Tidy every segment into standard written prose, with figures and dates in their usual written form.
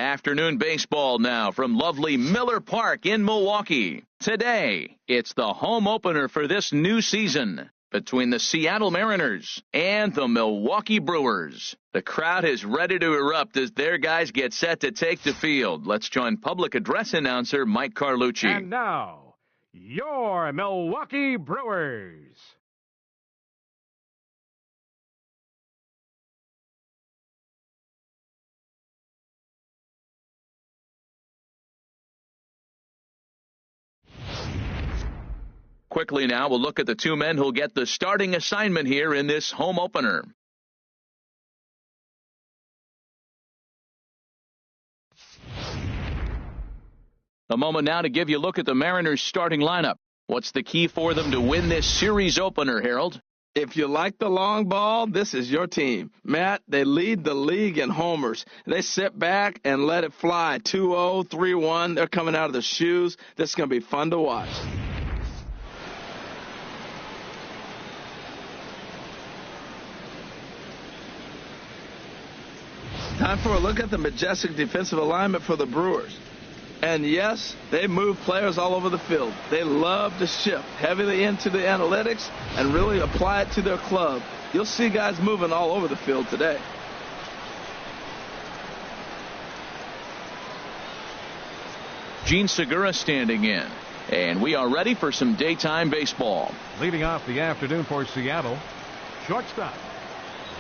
Afternoon baseball now from lovely Miller Park in Milwaukee. Today, it's the home opener for this new season between the Seattle Mariners and the Milwaukee Brewers. The crowd is ready to erupt as their guys get set to take the field. Let's join public address announcer Mike Carlucci. And now, your Milwaukee Brewers. Quickly now, we'll look at the two men who'll get the starting assignment here in this home opener. A moment now to give you a look at the Mariners' starting lineup. What's the key for them to win this series opener, Harold? If you like the long ball, this is your team. Matt, they lead the league in homers. They sit back and let it fly. 2-0, 3-1. They're coming out of their shoes. This is going to be fun to watch. Time for a look at the majestic defensive alignment for the Brewers. And yes, they move players all over the field. They love to shift heavily into the analytics and really apply it to their club. You'll see guys moving all over the field today. Gene Segura standing in. And we are ready for some daytime baseball. Leading off the afternoon for Seattle, shortstop,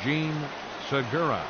Gene Segura.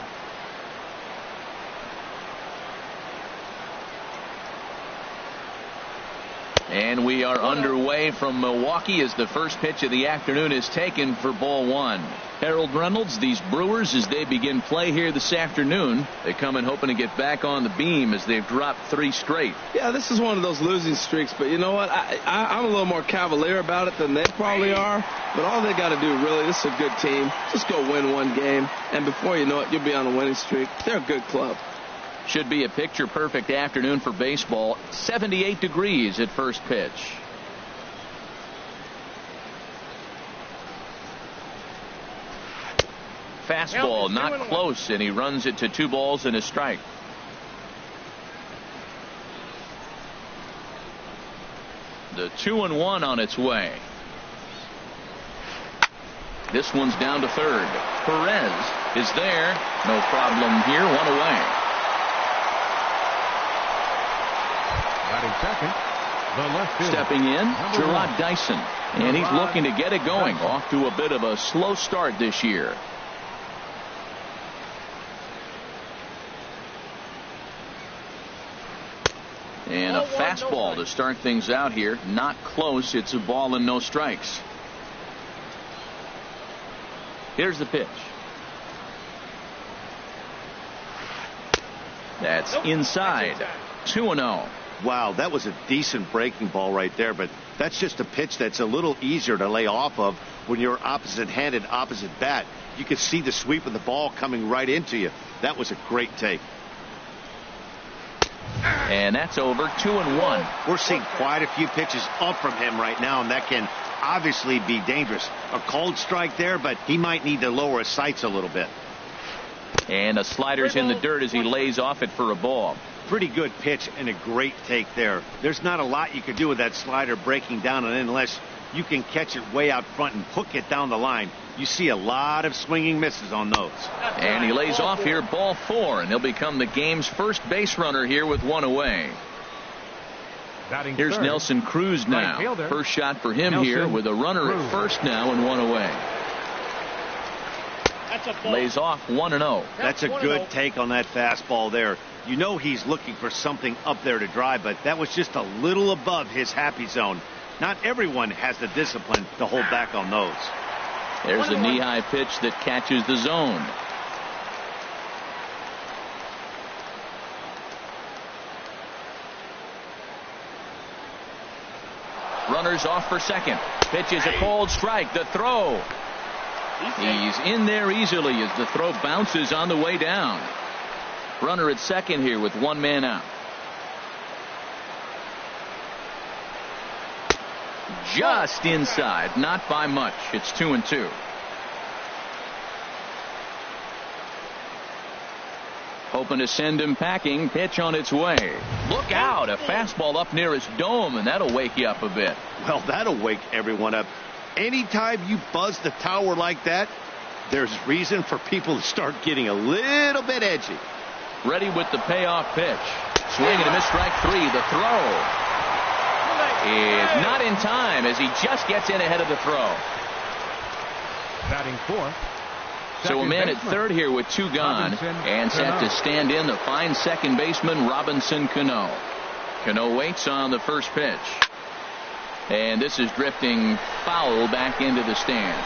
And we are underway from Milwaukee as the first pitch of the afternoon is taken for ball one. Harold Reynolds, these Brewers, as they begin play here this afternoon, they come in hoping to get back on the beam as they've dropped 3 straight. Yeah, this is one of those losing streaks, but you know what? I'm a little more cavalier about it than they probably are, but all they got to do, really, this is a good team. Just go win one game, and before you know it, you'll be on a winning streak. They're a good club. Should be a picture-perfect afternoon for baseball. 78 degrees at first pitch. Fastball not close, and he runs it to 2 balls and a strike. The 2-1 on its way. This one's down to third. Perez is there. No problem here. 1 away. Second, the left fielder. Stepping in, Gerard Dyson. And he's looking to get it going. Off to a bit of a slow start this year. And a fastball to start things out here. Not close. It's a ball and no strikes. Here's the pitch. That's inside. 2-0. Wow, that was a decent breaking ball right there, but that's just a pitch that's a little easier to lay off of when you're opposite-handed, opposite bat. You could see the sweep of the ball coming right into you. That was a great take. And that's over. 2-1. We're seeing quite a few pitches up from him right now, and that can obviously be dangerous. A cold strike there, but he might need to lower his sights a little bit. And a slider's in the dirt as he lays off it for a ball. Pretty good pitch and a great take there. There's not a lot you could do with that slider breaking down, and unless you can catch it way out front and hook it down the line, you see a lot of swinging misses on those. And he lays off here, ball 4, and he'll become the game's first base runner here with 1 away. Here's Nelson Cruz now. First shot for him here with a runner at first now and 1 away. Lays off 1-0. That's a good take on that fastball there. You know he's looking for something up there to drive, but that was just a little above his happy zone. Not everyone has the discipline to hold back on those. There's a knee-high pitch that catches the zone. Runners off for second. Pitch is a cold strike. The throw. He's in there easily as the throw bounces on the way down. Runner at second here with 1 man out. Just inside, not by much. It's 2-2. Hoping to send him packing. Pitch on its way. Look out. A fastball up near his dome, and that'll wake you up a bit. Well, that'll wake everyone up. Anytime you buzz the tower like that, there's reason for people to start getting a little bit edgy. Ready with the payoff pitch. Swing and a miss, strike 3. The throw is not in time as he just gets in ahead of the throw. Batting fourth. So a man at third here with 2 gone, and set to stand in the fine second baseman Robinson Cano. Cano waits on the first pitch. And this is drifting foul back into the stands.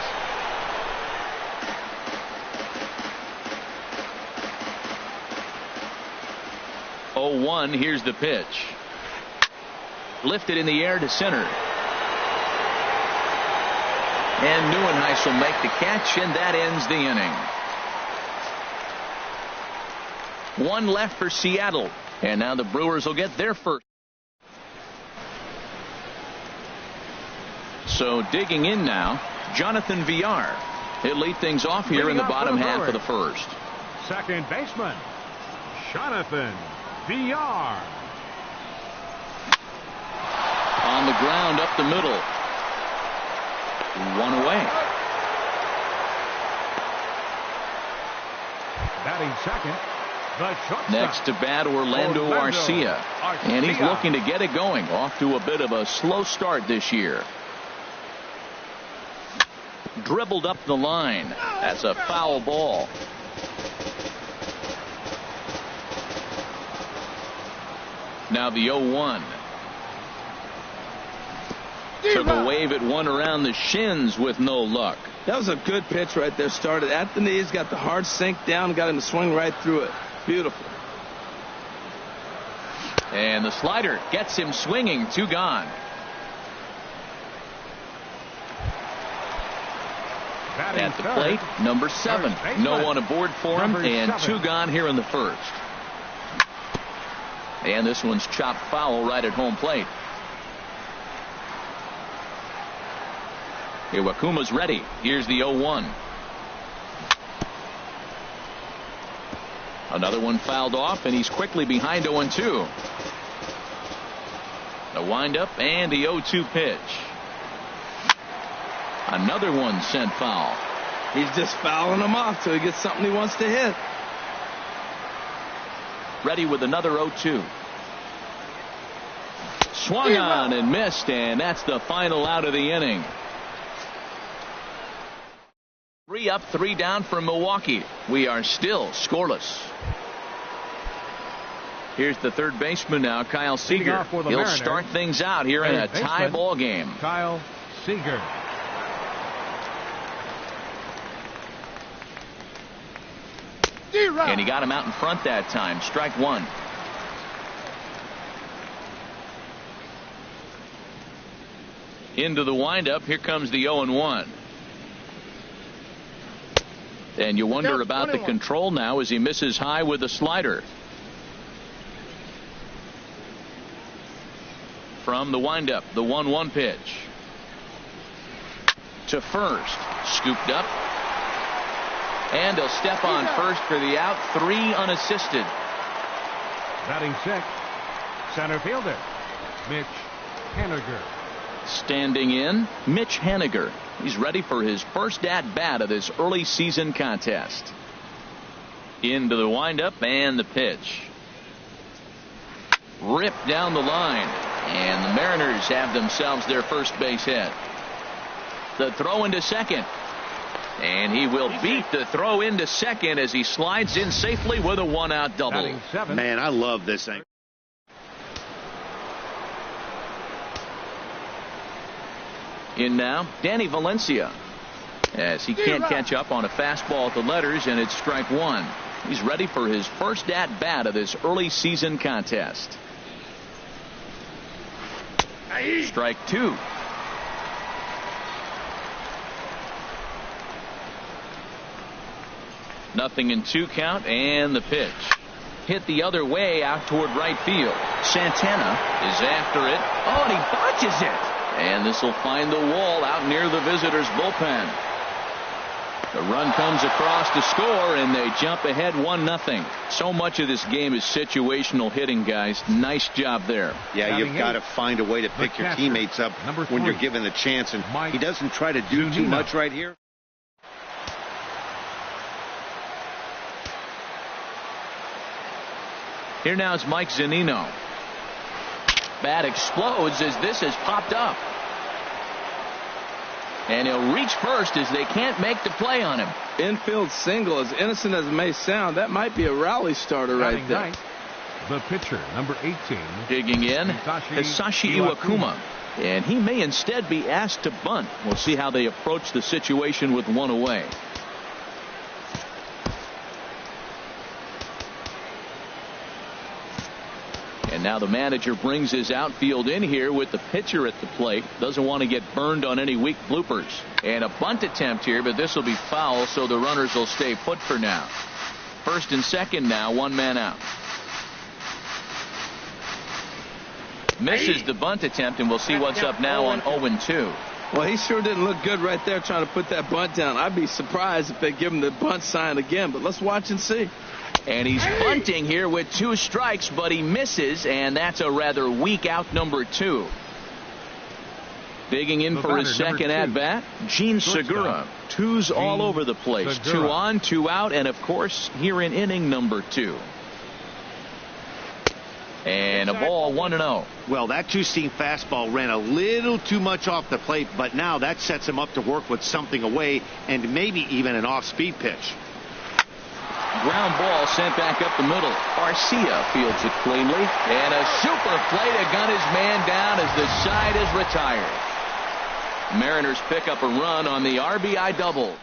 Oh, 1, here's the pitch. Lifted in the air to center. And Neuenhuis will make the catch, and that ends the inning. 1 left for Seattle, and now the Brewers will get their first. So digging in now, Jonathan Villar. He'll lead things off here in the bottom half of the first. Second baseman, Jonathan Villar. On the ground up the middle. 1 away. Batting second, the shortstop. Next to bat, Orlando Arcia. And he's looking to get it going. Off to a bit of a slow start this year. Dribbled up the line. That's a foul ball. Now the 0-1. Took a wave at one around the shins with no luck. That was a good pitch right there. Started at the knees, got the hard sink down, got him to swing right through it. Beautiful. And the slider gets him swinging. 2 gone. At the plate, number 7. No one aboard for him, and 2 gone here in the first. And this one's chopped foul right at home plate. Iwakuma's ready. Here's the 0-1. Another one fouled off, and he's quickly behind 0-2. The windup and the 0-2 pitch. Another one sent foul. He's just fouling them off till he gets something he wants to hit. Ready with another 0-2. Swung on and missed, and that's the final out of the inning. 3 up, 3 down for Milwaukee. We are still scoreless. Here's the third baseman now, Kyle Seager. He'll start things out here in a tie ball game. Kyle Seager. And he got him out in front that time. Strike 1. Into the windup. Here comes the 0-1. And you wonder about the control now as he misses high with a slider. From the windup, the 1-1 pitch. To first. Scooped up. And he'll step on first for the out. 3 unassisted. Batting 6, center fielder, Mitch Haniger. Standing in, Mitch Haniger. He's ready for his first at-bat of this early season contest. Into the windup and the pitch. Ripped down the line. And the Mariners have themselves their first base hit. The throw into second. And he will beat the throw into second as he slides in safely with a 1-out double. Man, I love this thing. In now, Danny Valencia. As he can't catch up on a fastball at the letters, and it's strike 1. He's ready for his first at-bat of this early season contest. Strike 2. Nothing in 2 count, and the pitch. Hit the other way out toward right field. Santana is after it. Oh, and he botches it. And this will find the wall out near the visitors' bullpen. The run comes across to score, and they jump ahead 1-0. So much of this game is situational hitting, guys. Nice job there. Yeah, you've got to find a way to pick your teammates up when you're given the chance, and he doesn't try to do too much right here. Here now is Mike Zunino. Bat explodes as this has popped up. And he'll reach first as they can't make the play on him. Infield single, as innocent as it may sound, that might be a rally starter right there. The pitcher, number 18. Digging in, Hisashi Iwakuma. And he may instead be asked to bunt. We'll see how they approach the situation with one away. And now the manager brings his outfield in here with the pitcher at the plate. Doesn't want to get burned on any weak bloopers. And a bunt attempt here, but this will be foul, so the runners will stay put for now. First and second now, one man out. Misses the bunt attempt, and we'll see what's up now on 0-2. Well, he sure didn't look good right there trying to put that bunt down. I'd be surprised if they give him the bunt sign again, but let's watch and see. And he's bunting here with 2 strikes, but he misses, and that's a rather weak out number 2. Digging in for his second at-bat, Gene Segura. 2s all over the place. 2 on, 2 out, and of course, here in inning number 2. And a ball 1-0. Well, that two-seam fastball ran a little too much off the plate, but now that sets him up to work with something away and maybe even an off-speed pitch. Ground ball sent back up the middle. Garcia fields it cleanly. And a super play to gun his man down as the side is retired. Mariners pick up a run on the RBI double.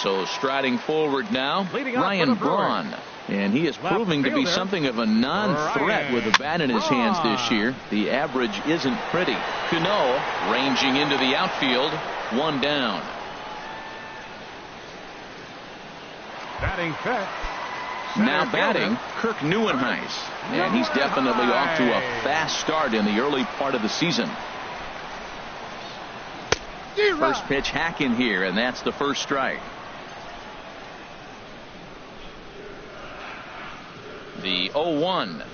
So striding forward now, Ryan Braun. And he is proving to be something of a non-threat with a bat in his hands this year. The average isn't pretty. Cano ranging into the outfield. 1 down. Batting fifth. Now batting, Kirk Neuenhuis. And he's definitely off to a fast start in the early part of the season. First pitch hack in here, and that's the first strike. The 0-1.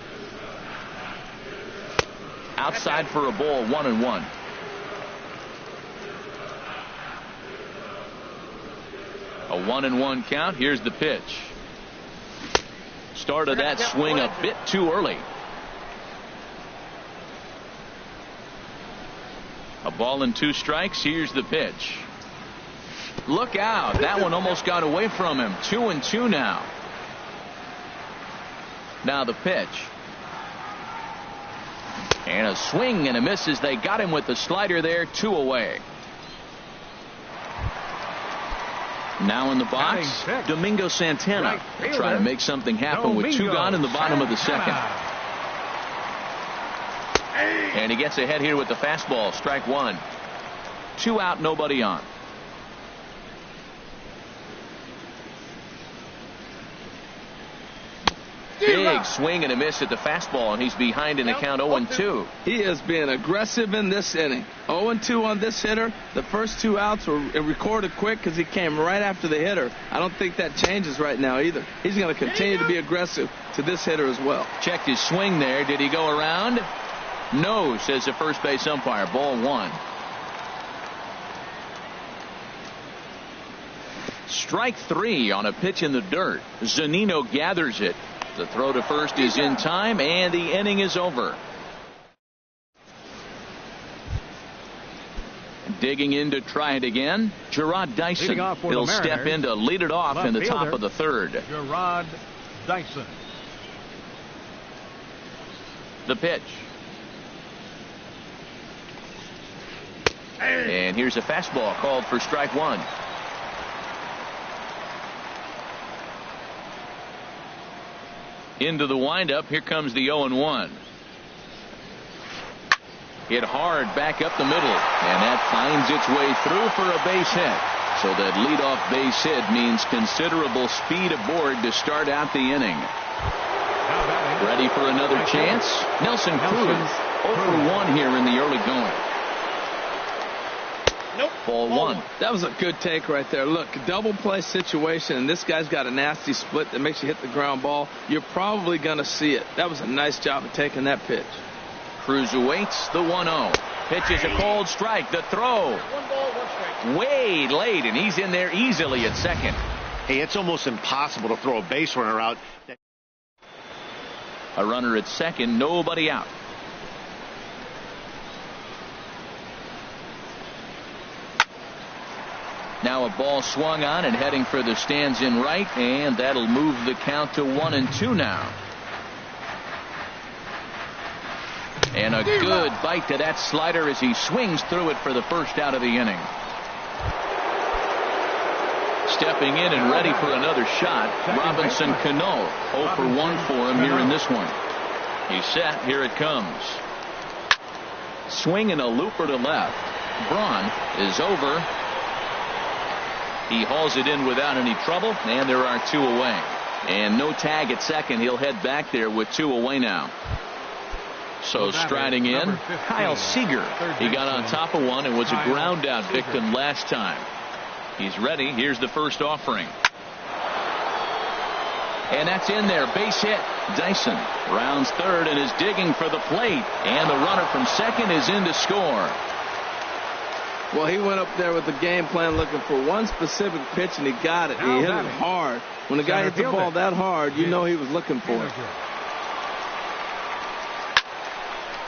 Outside for a ball, 1-1. A 1-1 count. Here's the pitch. Started that swing a bit too early. A ball and 2 strikes. Here's the pitch. Look out. That one almost got away from him. 2-2 now. Now the pitch. And a swing and a miss as they got him with the slider there. 2 away. Now in the box, Domingo Santana. Trying to make something happen with 2 gone in the bottom of the second. And he gets ahead here with the fastball. Strike 1. 2 out, nobody on. Big swing and a miss at the fastball, and he's behind in the count 0-2. He is being aggressive in this inning. 0-2 on this hitter. The first 2 outs were recorded quick because he came right after the hitter. I don't think that changes right now either. He's going to continue to be aggressive to this hitter as well. Checked his swing there. Did he go around? No, says the first base umpire. Ball 1. Strike 3 on a pitch in the dirt. Zunino gathers it. The throw to first is in time, and the inning is over. Digging in to try it again, Gerard Dyson. He'll step in to lead it off in the top of the third. Gerard Dyson. The pitch. And here's a fastball called for strike 1. Into the windup. Here comes the 0-1. Hit hard back up the middle, and that finds its way through for a base hit. So that leadoff base hit means considerable speed aboard to start out the inning. Ready for another chance? Nelson Cruz 0 for 1 here in the early going. Ball one. That was a good take right there. Look, double play situation, and this guy's got a nasty split that makes you hit the ground ball. You're probably going to see it. That was a nice job of taking that pitch. Cruz awaits the 1-0. Pitch is a cold strike. The throw. Way late, and he's in there easily at second. Hey, it's almost impossible to throw a base runner out. A runner at second, nobody out. Now a ball swung on and heading for the stands in right, and that'll move the count to 1-2 now. And a good bite to that slider as he swings through it for the first out of the inning. Stepping in and ready for another shot, Robinson Cano. 0 for 1 for him here in this one. He's set. Here it comes. Swing and a looper to left. Braun is over. He hauls it in without any trouble, and there are 2 away. And no tag at second. He'll head back there with 2 away now. So striding in, Kyle Seager. He got on top of one and was a ground out victim last time. He's ready. Here's the first offering. And that's in there. Base hit. Dyson rounds third and is digging for the plate. And the runner from second is in to score. Well, he went up there with the game plan looking for one specific pitch, and he got it. He hit it hard. When the guy hits the ball that hard, you know he was looking for it.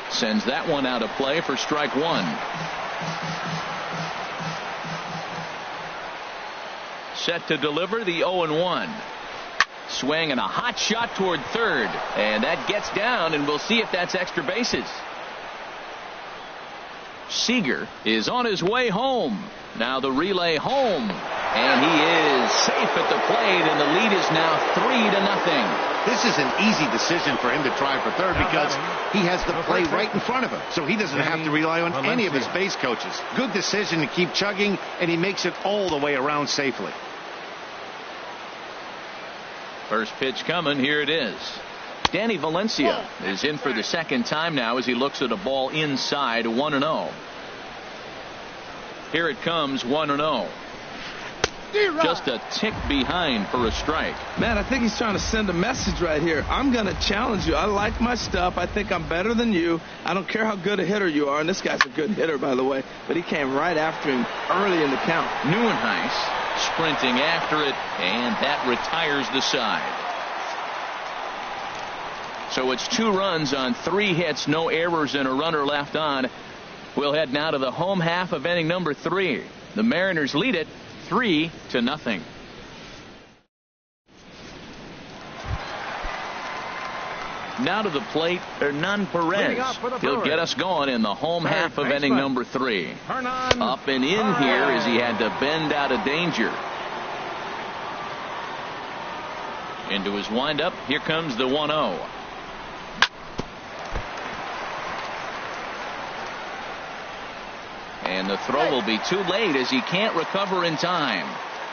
Sends that one out of play for strike one. Set to deliver the 0-1. Swing and a hot shot toward third. And that gets down, and we'll see if that's extra bases. Seager is on his way home. Now the relay home. And he is safe at the plate, and the lead is now 3-0. This is an easy decision for him to try for third because he has the play right in front of him. So he doesn't have to rely on any of his base coaches. Good decision to keep chugging, and he makes it all the way around safely. First pitch coming. Here it is. Danny Valencia is in for the second time now as he looks at a ball inside. 1-0. Here it comes. 1-0. Just a tick behind for a strike. Man, I think he's trying to send a message right here. I'm going to challenge you. I like my stuff. I think I'm better than you. I don't care how good a hitter you are. And this guy's a good hitter, by the way. But he came right after him early in the count. Neuenhuis sprinting after it, and that retires the side. So it's 2 runs on 3 hits, no errors, and a runner left on. We'll head now to the home half of inning number 3. The Mariners lead it 3-0. Now to the plate, Hernan Perez. He'll get us going in the home half of inning number 3. Up and in here as he had to bend out of danger. Into his windup. Here comes the 1-0. And the throw will be too late as he can't recover in time.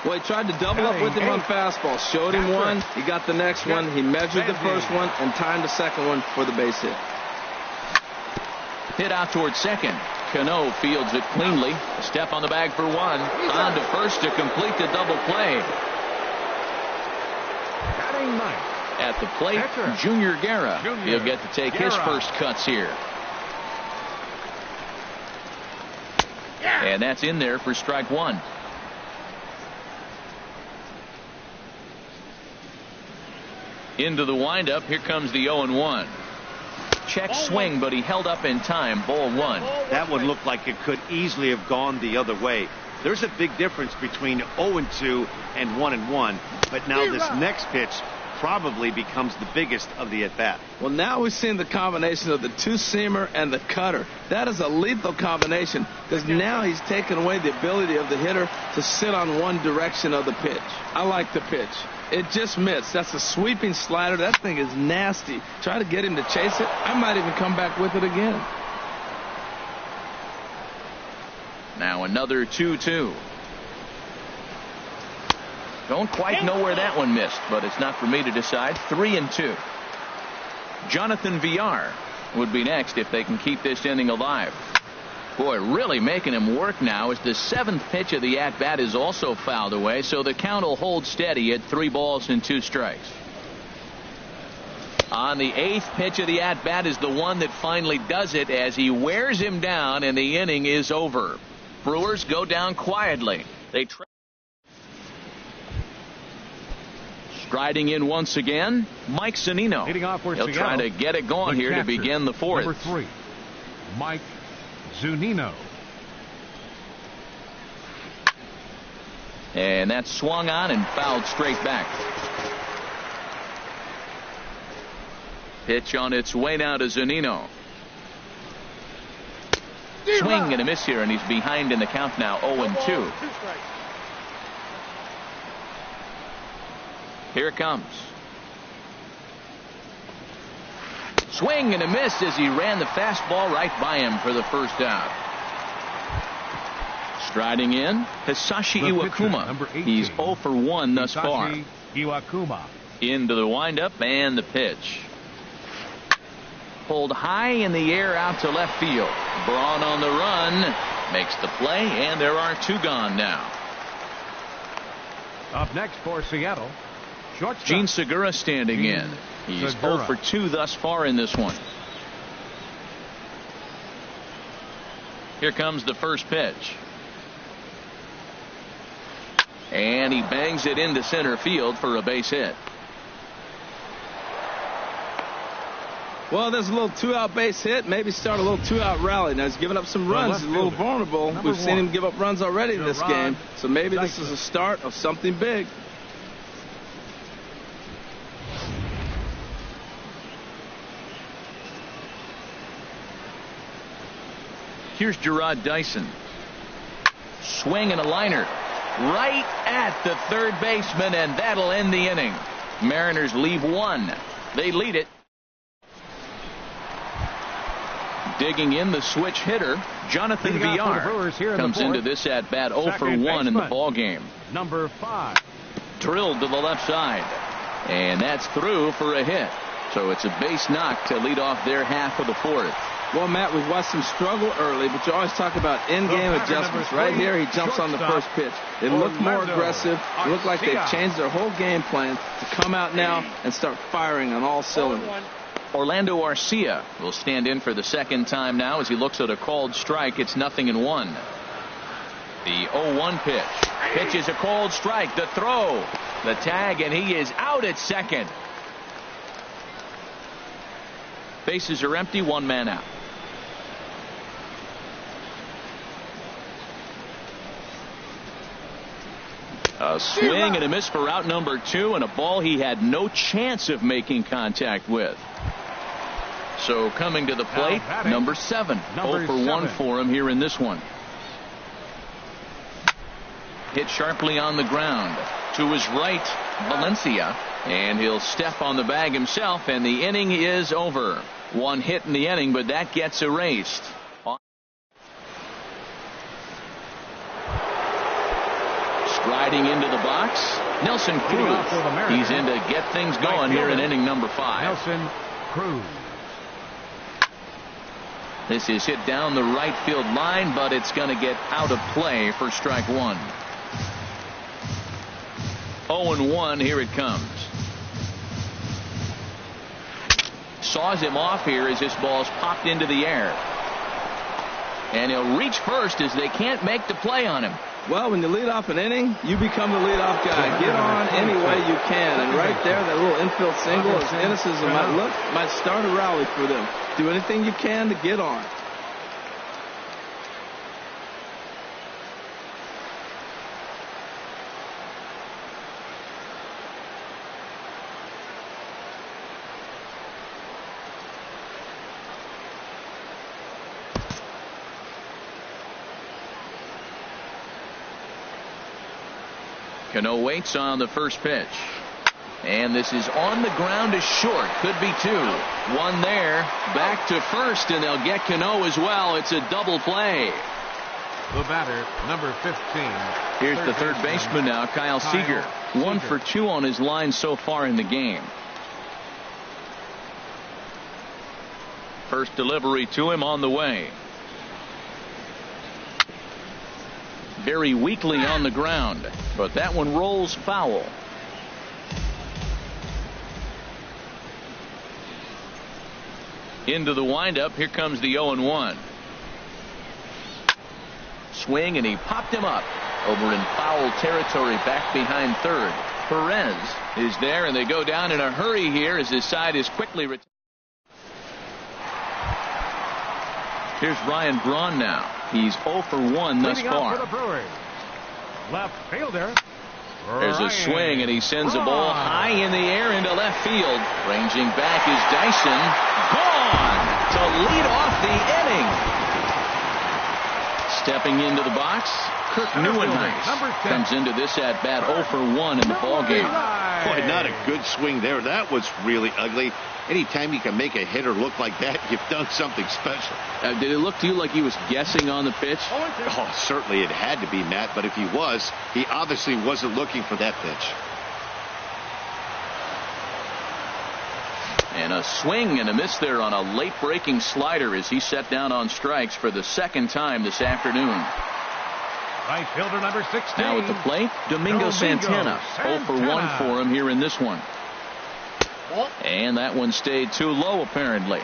Well, he tried to double up with him on fastball. Showed him one. He got the next one. He measured the first one and timed the second one for the base hit. Hit out towards second. Cano fields it cleanly. A step on the bag for 1. On to first to complete the double play. At the plate, Junior Guerra. He'll get to take his first cuts here. And that's in there for strike 1. Into the windup. Here comes the 0-1. Check swing, but he held up in time. Ball 1. That one looked like it could easily have gone the other way. There's a big difference between 0-2 and 1-1. But now this next pitch probably becomes the biggest of the at-bat. Well, now we've seen the combination of the two-seamer and the cutter. That is a lethal combination because now he's taken away the ability of the hitter to sit on one direction of the pitch. I like the pitch. It just missed. That's a sweeping slider. That thing is nasty. Try to get him to chase it. I might even come back with it again. Now another 2-2. Don't quite know where that one missed, but it's not for me to decide. 3-2. Jonathan Villar would be next if they can keep this inning alive. Boy, really making him work now as the 7th pitch of the at-bat is also fouled away, so the count will hold steady at 3 balls and 2 strikes. On the 8th pitch of the at-bat is the one that finally does it as he wears him down, and the inning is over. Brewers go down quietly. They striding in once again, Mike Zunino. He'll try to get it going here to begin the 4th. Number 3, Mike Zunino. And that's swung on and fouled straight back. Pitch on its way now to Zunino. Swing and a miss here, and he's behind in the count now, 0-2. Here it comes. Swing and a miss as he ran the fastball right by him for the first out. Striding in, Hisashi Iwakuma. He's 0 for 1 thus far. Iwakuma. Into the windup and the pitch. Pulled high in the air out to left field. Braun on the run. Makes the play, and there are 2 gone now. Up next for Seattle, shortstop Gene Segura standing in. He's 0 for 2 thus far in this one. Here comes the first pitch. And he bangs it into center field for a base hit. Well, there's a little 2-out base hit. Maybe start a little 2-out rally. Now he's giving up some runs. He's a little vulnerable. We've seen him give up runs already in this game. So maybe this is a start of something big. Here's Gerard Dyson. Swing and a liner. Right at the third baseman, and that'll end the inning. Mariners leave 1. They lead it. Digging in the switch hitter, Jonathan Villar comes into this at bat 0 for 1 in the ball game. Number 5. Drilled to the left side, and that's through for a hit. So it's a base knock to lead off their half of the 4th. Well, Matt, we've watched him struggle early, but you always talk about in-game adjustments. Right here, he jumps on the first pitch. They look more aggressive. They look like they've changed their whole game plan to come out now and start firing on all cylinders. Orlando Arcia will stand in for the second time now as he looks at a called strike. It's 0-1. The 0-1 pitch. Pitch is a called strike. The throw. The tag, and he is out at second. Bases are empty. 1 man out. A swing and a miss for out number 2, and a ball he had no chance of making contact with. So coming to the plate, number 7. 0 for 1 for him here in this one. Hit sharply on the ground. To his right, Valencia. And he'll step on the bag himself, and the inning is over. 1 hit in the inning, but that gets erased. Striding into the box, Nelson Cruz. He's in to get things going here in inning number 5. Nelson Cruz. This is hit down the right field line, but it's going to get out of play for strike 1. 0-1, here it comes. Saws him off here as this ball's popped into the air. And he'll reach first as they can't make the play on him. Well, when you lead off an inning, you become the leadoff guy. Get on any way you can. And right there, that little infield single, as innocent as it might look, might start a rally for them. Do anything you can to get on. Cano waits on the first pitch. And this is on the ground to short. Could be 2. 1 there. Back to first, and they'll get Cano as well. It's a double play. The batter, number 15. Here's the third baseman now, Kyle Seager. 1 for 2 on his line so far in the game. First delivery to him on the way. very weakly on the ground, but that one rolls foul. Into the windup. Here comes the 0-1. Swing, and he popped him up over in foul territory back behind third. Perez is there, and they go down in a hurry here as his side is quickly retired. Here's Ryan Braun now. He's 0 for 1 thus far. For the Brewers. Left fielder. There's a swing, and he sends a ball high in the air into left field. Ranging back is Dyson. Gone to lead off the inning. Stepping into the box, Kirk Neuenhuis comes into this at bat 0 for 1 in the ball game. Boy, not a good swing there. That was really ugly. Anytime you can make a hitter look like that, you've done something special. Did it look to you like he was guessing on the pitch? Oh, certainly it had to be, Matt, but if he was, he obviously wasn't looking for that pitch. And a swing and a miss there on a late breaking slider as he set down on strikes for the second time this afternoon. Right fielder number 16. Now at the plate, Domingo Santana. 0 for 1 for him here in this one. And that one stayed too low apparently.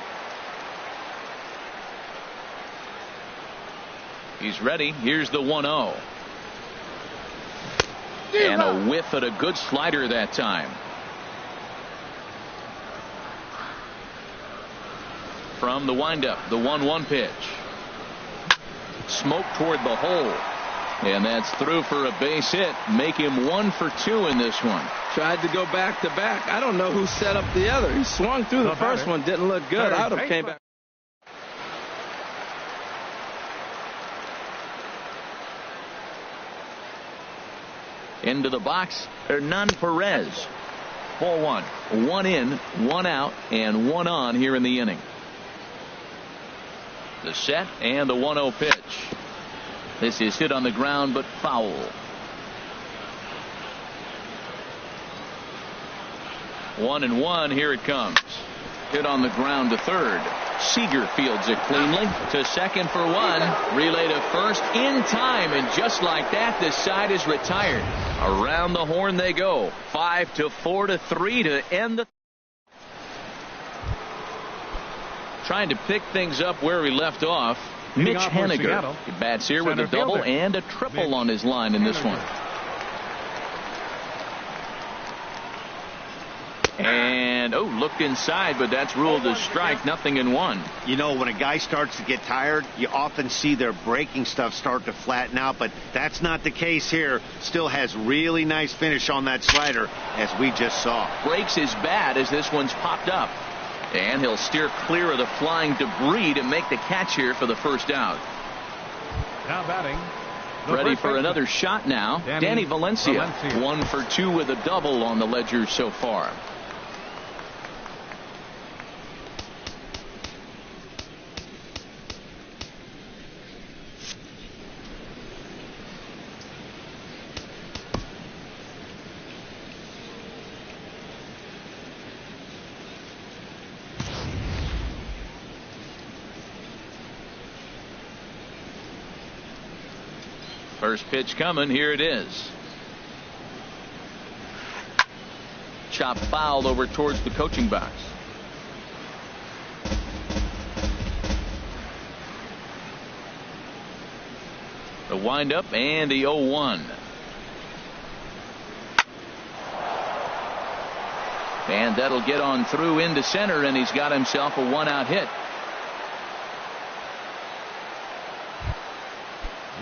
He's ready. Here's the 1-0. And a whiff at a good slider that time. From the windup, the 1-1 pitch. Smoke toward the hole. And that's through for a base hit. Make him 1 for 2 in this one. Tried to go back to back. I don't know who set up the other. He swung through the first one. Didn't look good. I would have came back. Into the box, Hernan Perez. Ball 1. 1 in, 1 out, and 1 on here in the inning. The set and the 1-0 pitch. This is hit on the ground, but foul. 1-1. Here it comes. Hit on the ground to third. Seager fields it cleanly to second for 1. Relay to first in time, and just like that, this side is retired. Around the horn they go. 5-4-3 to end the. Trying to pick things up where we left off. Mitch Haniger. He bats here with a double and a triple on his line in this one. And looked inside, but that's ruled a strike. 0-1. You know, when a guy starts to get tired, you often see their breaking stuff start to flatten out, but that's not the case here. Still has really nice finish on that slider, as we just saw. Breaks his bat as this one's popped up. And he'll steer clear of the flying debris to make the catch here for the first out. Now batting. Ready for another shot now. Danny Valencia. 1 for 2 with a double on the ledger so far. First pitch coming. Here it is. Chop fouled over towards the coaching box. The windup and the 0-1. And that'll get on through into center, and he's got himself a 1-out hit.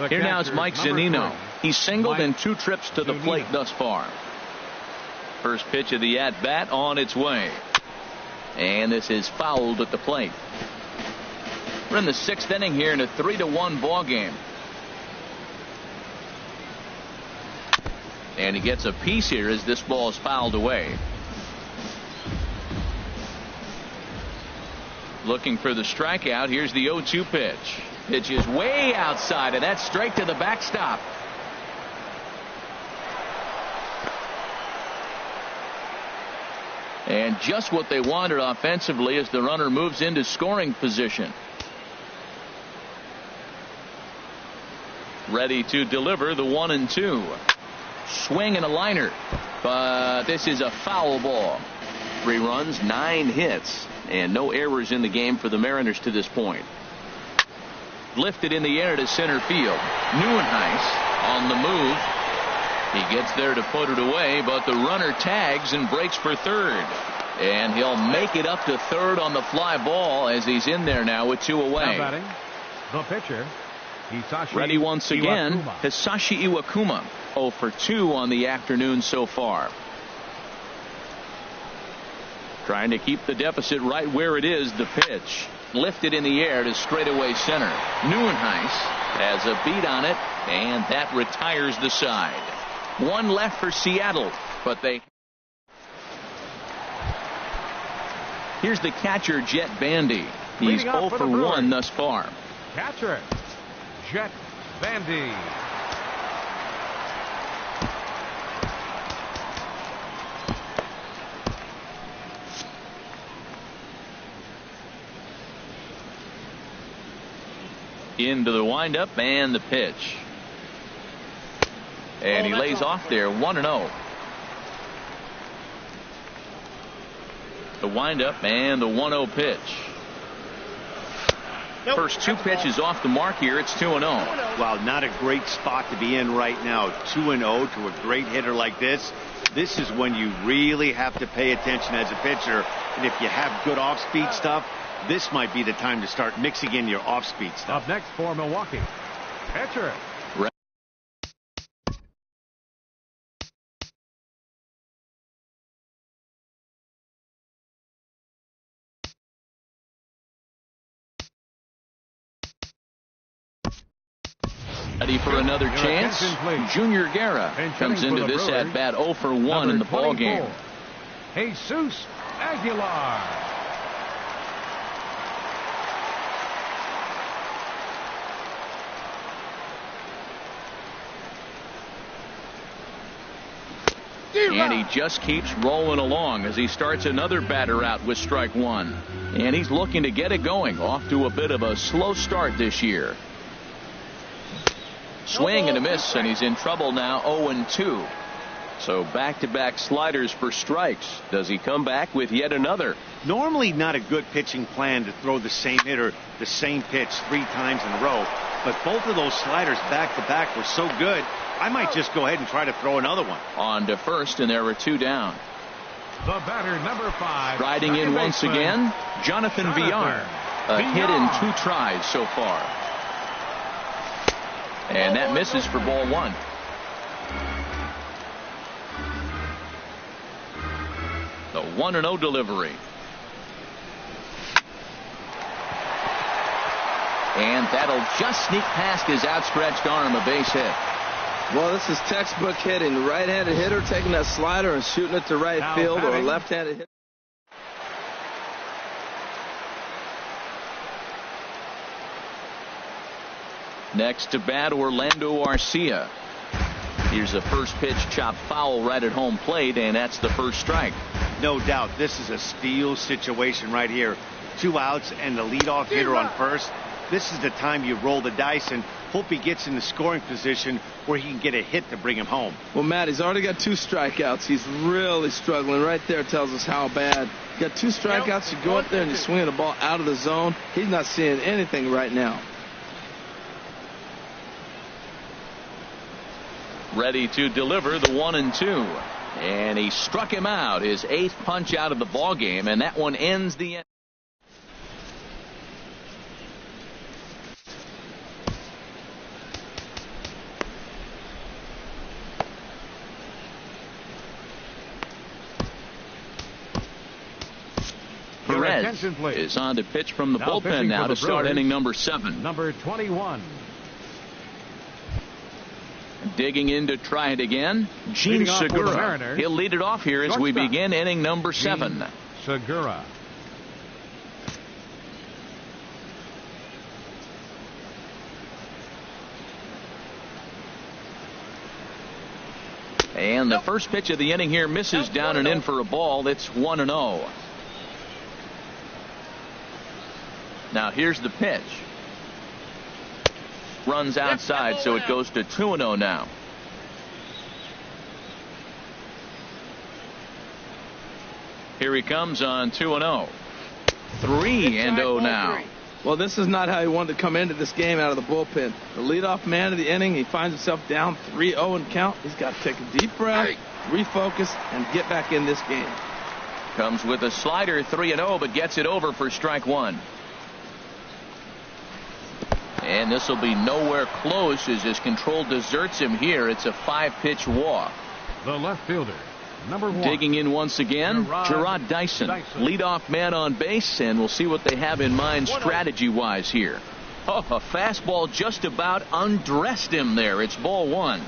Here now is Mike Zunino. He's singled in 2 trips to the plate thus far. First pitch of the at-bat on its way. And this is fouled at the plate. We're in the 6th inning here in a 3-1 ball game. And he gets a piece here as this ball is fouled away. Looking for the strikeout. Here's the 0-2 pitch. Pitch is way outside, and that's straight to the backstop. And just what they wanted offensively as the runner moves into scoring position. Ready to deliver the 1-2. Swing and a liner. But this is a foul ball. 3 runs, 9 hits, and no errors in the game for the Mariners to this point. Lifted in the air to center field. Nieuwenhuis on the move. He gets there to put it away, but the runner tags and breaks for third. And he'll make it up to third on the fly ball as he's in there now with 2 away. Now batting, the pitcher, Hisashi Ready once again, Iwakuma. Hisashi Iwakuma. 0 for 2 on the afternoon so far. Trying to keep the deficit right where it is. The pitch lifted in the air to straightaway center. Nieuwenhuis has a beat on it, and that retires the side. 1 left for Seattle, but they... Here's the catcher, Jet Bandy. He's 0 for 1 thus far. Catcher, Jet Bandy. Into the windup and the pitch. And he lays off there, 1-0. The windup and the 1-0 pitch. First 2 pitches off the mark here. It's 2-0. Wow, not a great spot to be in right now. 2-0 to a great hitter like this. This is when you really have to pay attention as a pitcher. And if you have good off-speed stuff, this might be the time to start mixing in your off-speed stuff. Up next for Milwaukee, pitcher. Ready for another chance. Junior Guerra comes into this at bat 0 for 1 in the ball game. Jesus Aguilar. And he just keeps rolling along as he starts another batter out with strike 1. And he's looking to get it going. Off to a bit of a slow start this year. Swing and a miss, and he's in trouble now, 0-2. So back-to-back sliders for strikes. Does he come back with yet another? Normally not a good pitching plan to throw the same hitter the same pitch 3 times in a row. But both of those sliders back-to-back were so good, I might just go ahead and try to throw another one. On to first, and there were 2 down. The batter, number 5. Riding in once again, Jonathan Villar. A hit in 2 tries so far. And that misses for ball 1. The 1-0 delivery. And that'll just sneak past his outstretched arm, a base hit. Well, this is textbook hitting. Right-handed hitter taking that slider and shooting it to right field, or a left-handed hitter. Next to bat, Orlando Arcia. Here's the first pitch, chopped foul right at home plate, and that's the first strike. No doubt, this is a steal situation right here. 2 outs and the leadoff hitter on first. This is the time you roll the dice and hope he gets in the scoring position where he can get a hit to bring him home. Well, Matt, he's already got 2 strikeouts. He's really struggling. Right there tells us how bad. You got 2 strikeouts. You go up there and you swing the ball out of the zone. He's not seeing anything right now. Ready to deliver the 1-2. And he struck him out, his 8th punch out of the ball game, and that one ends the end. Perez is on to pitch from the bullpen now to start inning number 7. Number 21. Digging in to try it again, Gene Segura. He'll lead it off here as we begin inning number 7. Segura. And the first pitch of the inning here misses down and in for a ball. It's 1-0. Now here's the pitch. runs outside, so it goes to 2-0 now. Here he comes on 2-0. 3-0 now. Well, this is not how he wanted to come into this game out of the bullpen. The leadoff man of the inning, he finds himself down 3-0 and count. He's got to take a deep breath, refocus, and get back in this game. Comes with a slider, 3-0, but gets it over for strike one. And this will be nowhere close as his control deserts him here. It's a 5-pitch walk. The left fielder, number 1. Digging in once again, Gerard Dyson. Leadoff man on base, and we'll see what they have in mind strategy-wise here. Oh, a fastball just about undressed him there. It's ball one.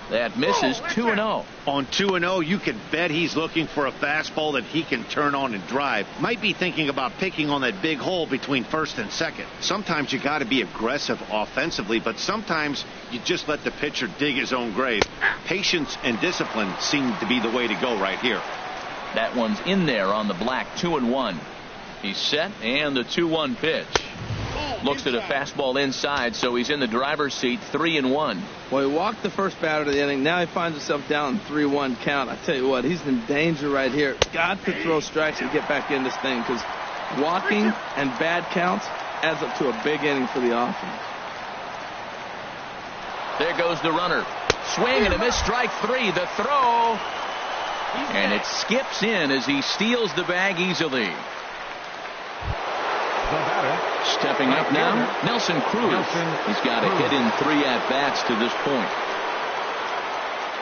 That misses. 2-0. On 2-0, you can bet he's looking for a fastball that he can turn on and drive. Might be thinking about picking on that big hole between first and second. Sometimes you got to be aggressive offensively, but sometimes you just let the pitcher dig his own grave. Patience and discipline seem to be the way to go right here. That one's in there on the black. 2-1. He's set, and the 2-1 pitch. Looks at a fastball inside, so he's in the driver's seat. 3-1. Well, he walked the first batter of the inning. Now he finds himself down in 3-1 count. I tell you what, he's in danger right here. Got to throw strikes and get back in this thing, because walking and bad counts adds up to a big inning for the offense. There goes the runner. Swing and a miss. Strike three. The throw. And it skips in as he steals the bag easily. Stepping up now, Nelson Cruz. He's got a hit in 3 at-bats to this point.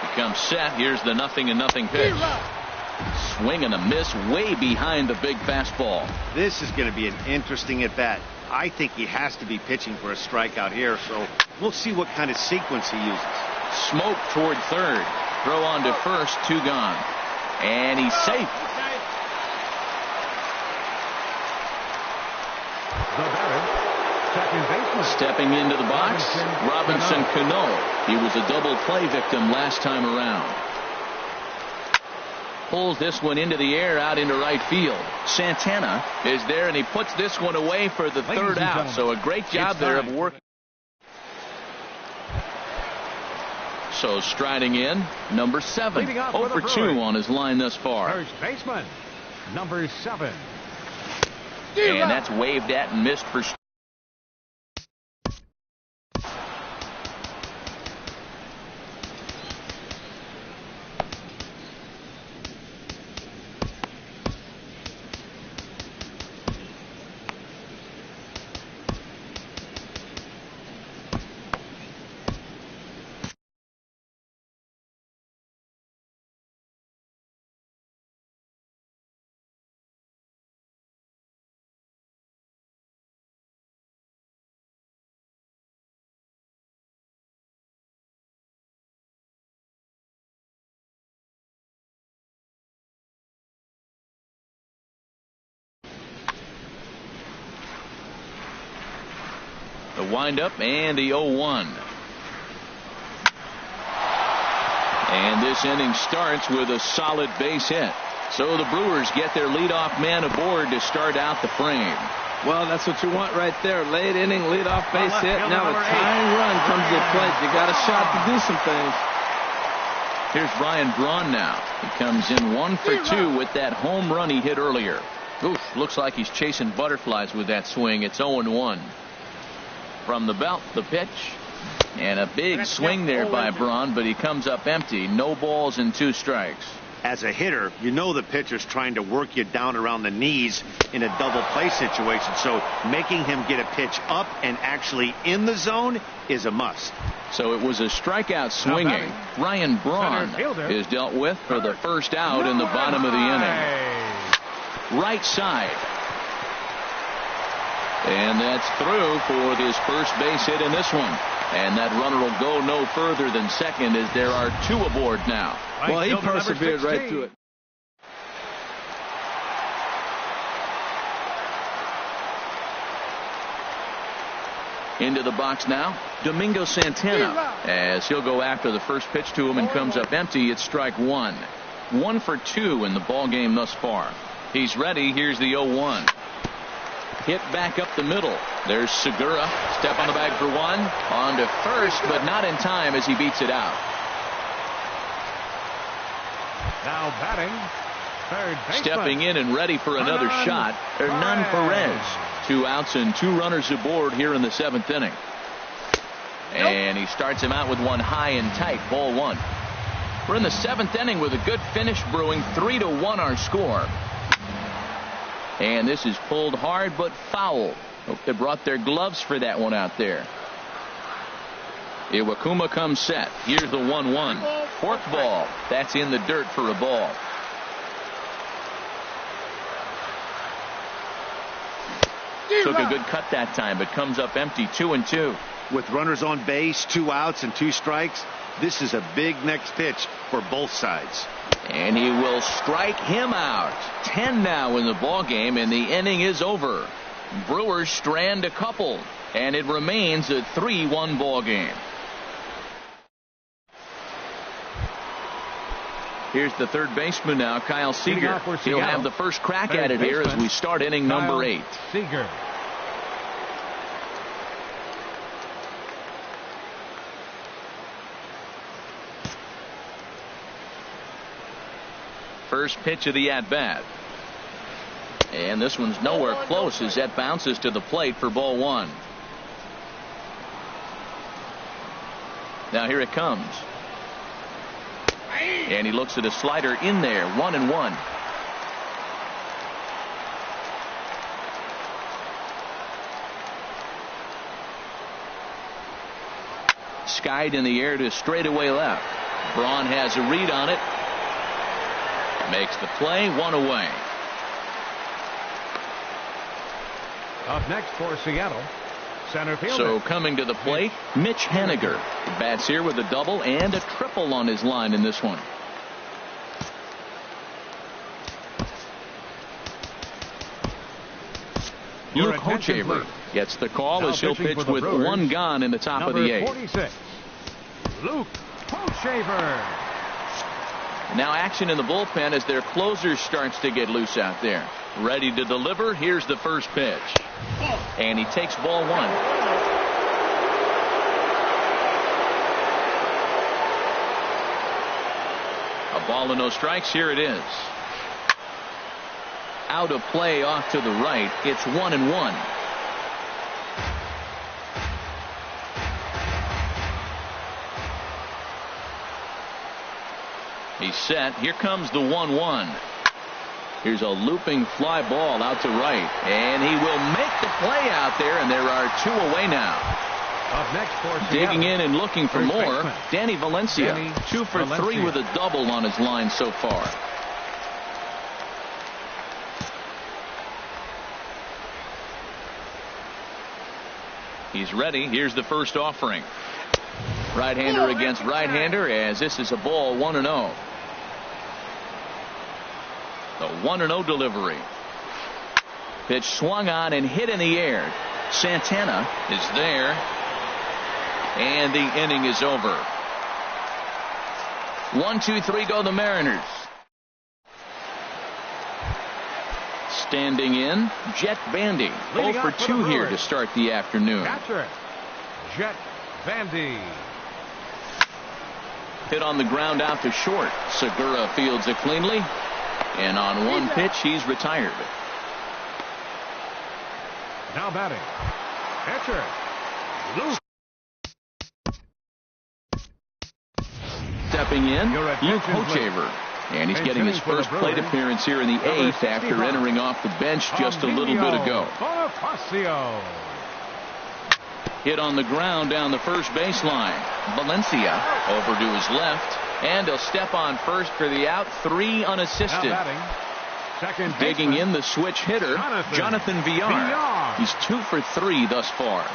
He comes set. Here's the 0-0 pitch. Swing and a miss way behind the big fastball. This is going to be an interesting at-bat. I think he has to be pitching for a strikeout here, so we'll see what kind of sequence he uses. Smoke toward third. Throw on to first. 2 gone. And he's safe. The batter, second baseman. Stepping into the box, Robinson Cano. He was a double play victim last time around. Pulls this one into the air out into right field. Santana is there, and he puts this one away for the third out. So a great job there of working. So striding in, number 7. 0 for 2 on his line thus far. First baseman, number 7. And that's waved at and missed for. The windup and the 0-1. And this inning starts with a solid base hit. So the Brewers get their leadoff man aboard to start out the frame. Well, that's what you want right there. Late inning leadoff base hit. Now a tying run comes to the plate. You got a shot to do some things. Here's Ryan Braun now. He comes in 1 for 2 with that home run he hit earlier. Oof, looks like he's chasing butterflies with that swing. It's 0-1. From the belt, the pitch, and a big swing there by Braun, but he comes up empty. No balls and 2 strikes. As a hitter, you know the pitcher's trying to work you down around the knees in a double play situation, so making him get a pitch up and actually in the zone is a must. So it was a strikeout swinging. Ryan Braun is dealt with for the first out in the bottom of the inning. Right side. And that's through for this first base hit in this one. And that runner will go no further than second as there are 2 aboard now. Well, he persevered right through it. Into the box now, Domingo Santana, as he'll go after the first pitch to him and comes up empty. It's strike 1. 1 for 2 in the ball game thus far. He's ready. Here's the 0-1. Hit back up the middle. There's Segura. Step on the bag for one. On to first, but not in time as he beats it out. Now batting, third baseman. Stepping in and ready for another shot, Hernan Perez. 2 outs and 2 runners aboard here in the 7th inning. And he starts him out with one high and tight, ball 1. We're in the 7th inning with a good finish brewing. 3-1 our score. And this is pulled hard but foul. Hope they brought their gloves for that one out there. Iwakuma comes set. Here's the 1-1. Forkball. That's in the dirt for a ball. Took a good cut that time, but comes up empty. 2-2. With runners on base, 2 outs and 2 strikes, this is a big next pitch for both sides. And he will strike him out. 10 now in the ball game, and the inning is over. Brewers strand a couple, and it remains a 3-1 ball game. Here's the third baseman now, Kyle Seager. He'll have the first crack at it here as we start inning number 8. Seager. First pitch of the at-bat. And this one's nowhere close as that bounces to the plate for ball 1. Now here it comes. And he looks at a slider in there. 1-1. Skied in the air to straightaway left. Braun has a read on it. Makes the play. 1 away. Up next for Seattle, center fielder. So coming to the plate, Mitch Haniger. Bats here with a double and a triple on his line in this one. Luke Hochevar gets the call as he'll pitch with 1 gone in the top of the 8th. 46, Luke Hochevar. Now action in the bullpen as their closer starts to get loose out there. Ready to deliver. Here's the first pitch. And he takes ball 1. A ball and no strikes. Here it is. Out of play off to the right. It's 1-1. He's set. Here comes the 1-1. Here's a looping fly ball out to right. And he will make the play out there, and there are 2 away now. Up next for Seattle, digging in and looking for more, baseman, Danny Valencia. 2 for 3 with a double on his line so far. He's ready. Here's the first offering. Right-hander against right-hander as this is a ball. 1-0. The 1-0 delivery. Pitch swung on and hit in the air. Santana is there. And the inning is over. 1-2-3 go the Mariners. Standing in, Jet Bandy. 0 for 2 here to start the afternoon. Catcher, Jet Bandy. Hit on the ground out to short. Segura fields it cleanly. And on one pitch, he's retired. Now batting, catcher, Luke. Stepping in, Luke Hochevar. And he's getting his first plate appearance here in the 8th after entering off the bench just a little bit ago. Hit on the ground down the first baseline. Valencia over to his left. And he'll step on first for the out. 3 unassisted. Digging in the switch hitter, Jonathan Villar. He's 2 for 3 thus far.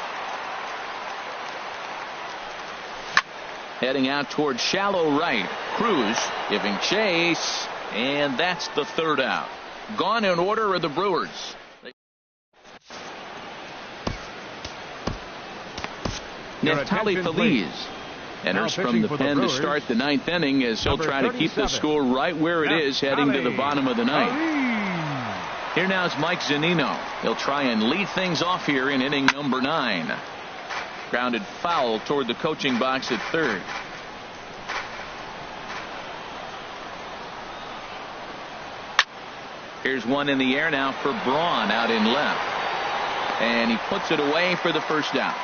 Heading out towards shallow right. Cruz giving chase. And that's the 3rd out. Gone in order are the Brewers. Neftali Feliz enters from the pen to start the 9th inning as he'll try to keep the score right where it is heading to the bottom of the 9th. Here now is Mike Zunino. He'll try and lead things off here in inning number 9. Grounded foul toward the coaching box at third. Here's one in the air now for Braun out in left. And he puts it away for the first out.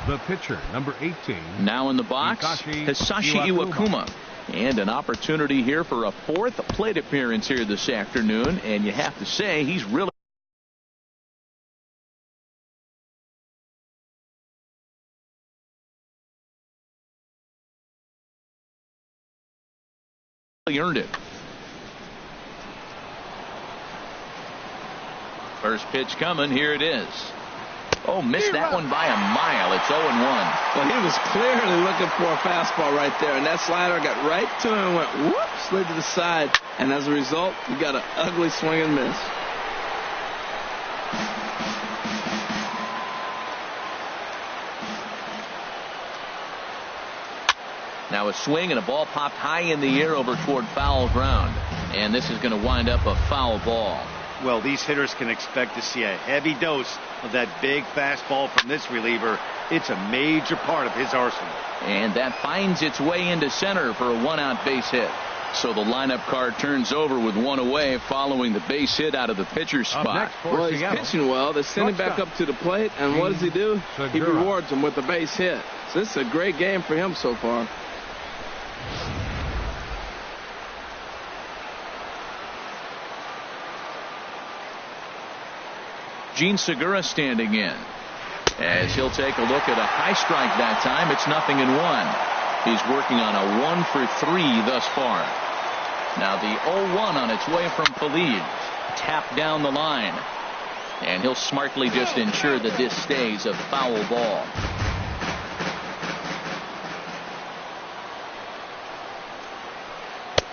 The pitcher, number 18. Now in the box, Hisashi Iwakuma. And an opportunity here for a 4th plate appearance here this afternoon. And you have to say he's really earned it. First pitch coming. Here it is. Oh, missed that one by a mile. It's 0-1. Well, he was clearly looking for a fastball right there, and that slider got right to him and went whoop, slid to the side. And as a result, you got an ugly swing and miss. Now a swing and a ball popped high in the air over toward foul ground. And this is going to wind up a foul ball. Well, these hitters can expect to see a heavy dose of that big fastball from this reliever. It's a major part of his arsenal. And that finds its way into center for a 1-out base hit. So the lineup card turns over with 1 away following the base hit out of the pitcher's spot. Well, he's pitching well. They send him back up to the plate, and what does he do? He rewards him with a base hit. So this is a great game for him so far. Gene Segura standing in as he'll take a look at a high strike that time. It's 0-1. He's working on a 1 for 3 thus far. Now the 0-1 on its way from Feliz. Tapped down the line, and he'll smartly just ensure that this stays a foul ball.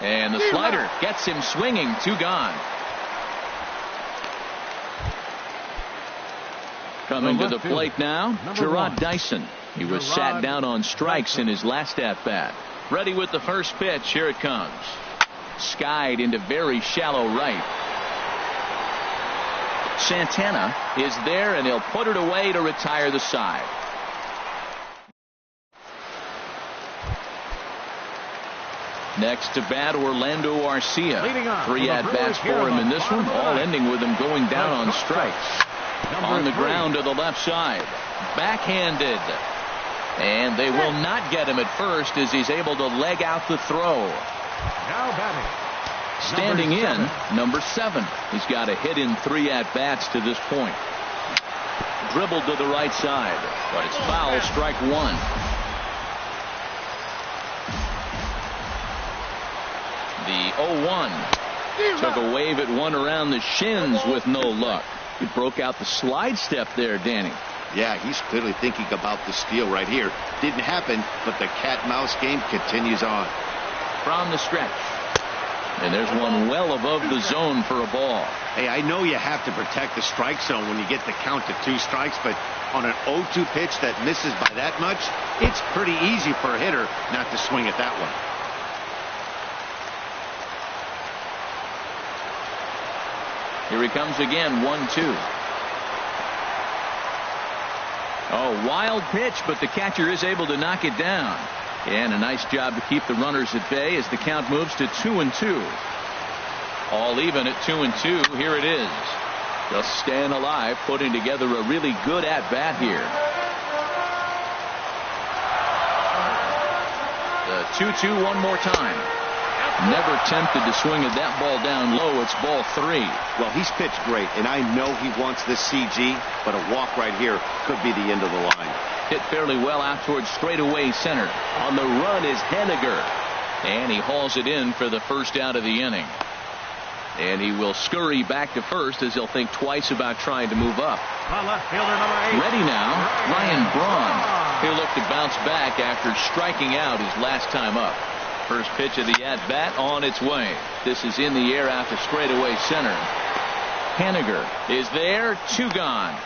And the slider gets him swinging. 2 gone. Coming to the plate now, Gerard Dyson. He was sat down on strikes in his last at-bat. Ready with the first pitch. Here it comes. Skied into very shallow right. Santana is there, and he'll put it away to retire the side. Next to bat, Orlando Arcia. 3 at-bats for him in this one, all ending with him going down on strikes. On the ground to the left side. Backhanded. And they will not get him at first as he's able to leg out the throw. Now batting. Standing in, number 7. He's got a hit in 3 at-bats to this point. Dribbled to the right side, but it's foul, strike 1. The 0-1 took a wave at one around the shins with no luck. He broke out the slide step there, Danny. Yeah, he's clearly thinking about the steal right here. Didn't happen, but the cat-mouse game continues on. From the stretch. And there's one well above the zone for a ball. Hey, I know you have to protect the strike zone when you get the count to 2 strikes, but on an 0-2 pitch that misses by that much, it's pretty easy for a hitter not to swing at that one. Here he comes again, 1-2. Oh, wild pitch, but the catcher is able to knock it down. And a nice job to keep the runners at bay as the count moves to 2-2. All even at 2-2. Here it is. Just staying alive, putting together a really good at-bat here. The 2-2 one more time. Never tempted to swing at that ball down low. It's ball 3. Well, he's pitched great, and I know he wants this CG, but a walk right here could be the end of the line. Hit fairly well out towards straightaway center. On the run is Henniger, and he hauls it in for the first out of the inning. And he will scurry back to first as he'll think twice about trying to move up. Left fielder number 8. Ready now, Ryan Braun. He'll look to bounce back after striking out his last time up. First pitch of the at-bat on its way. This is in the air out to straightaway center. Henniger is there. 2 gone.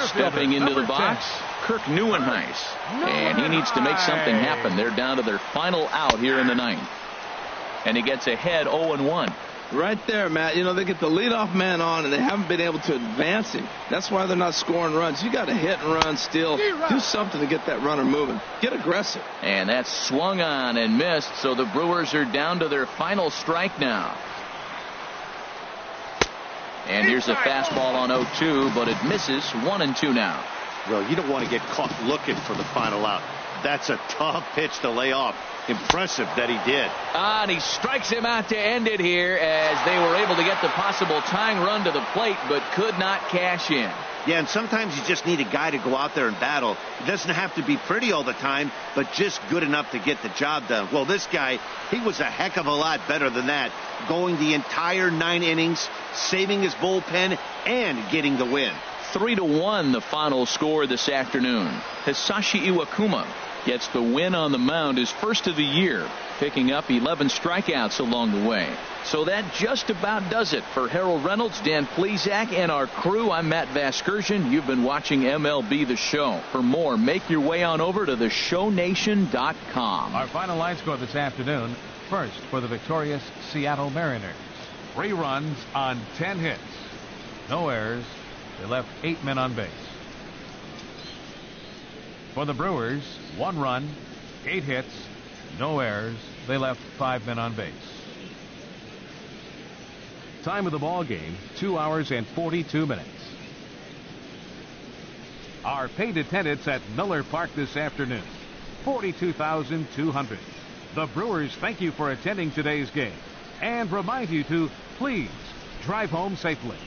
Stepping into the box, Kirk Neuenhuis. And he needs to make something happen. They're down to their final out here in the ninth. And he gets ahead 0-1. Right there, Matt. You know, they get the leadoff man on, and they haven't been able to advance him. That's why they're not scoring runs. You got to hit and run still. Do something to get that runner moving. Get aggressive. And that's swung on and missed, so the Brewers are down to their final strike now. And here's a fastball on 0-2, but it misses. 1-2 now. Well, you don't want to get caught looking for the final out. That's a tough pitch to lay off. Impressive that he did. And he strikes him out to end it here as they were able to get the possible tying run to the plate, but could not cash in. Yeah, and sometimes you just need a guy to go out there and battle. It doesn't have to be pretty all the time, but just good enough to get the job done. Well, this guy, he was a heck of a lot better than that, going the entire 9 innings, saving his bullpen, and getting the win. 3-1 the final score this afternoon. Hisashi Iwakuma gets the win on the mound, his first of the year, picking up 11 strikeouts along the way. So that just about does it for Harold Reynolds, Dan Plesac, and our crew. I'm Matt Vasgersian. You've been watching MLB The Show. For more, make your way on over to theshownation.com. Our final line score this afternoon. First for the victorious Seattle Mariners. 3 runs on 10 hits. No errors. They left 8 men on base. For the Brewers, 1 run, 8 hits, no errors. They left 5 men on base. Time of the ball game, 2 hours and 42 minutes. Our paid attendance at Miller Park this afternoon, 42,200. The Brewers thank you for attending today's game and remind you to please drive home safely.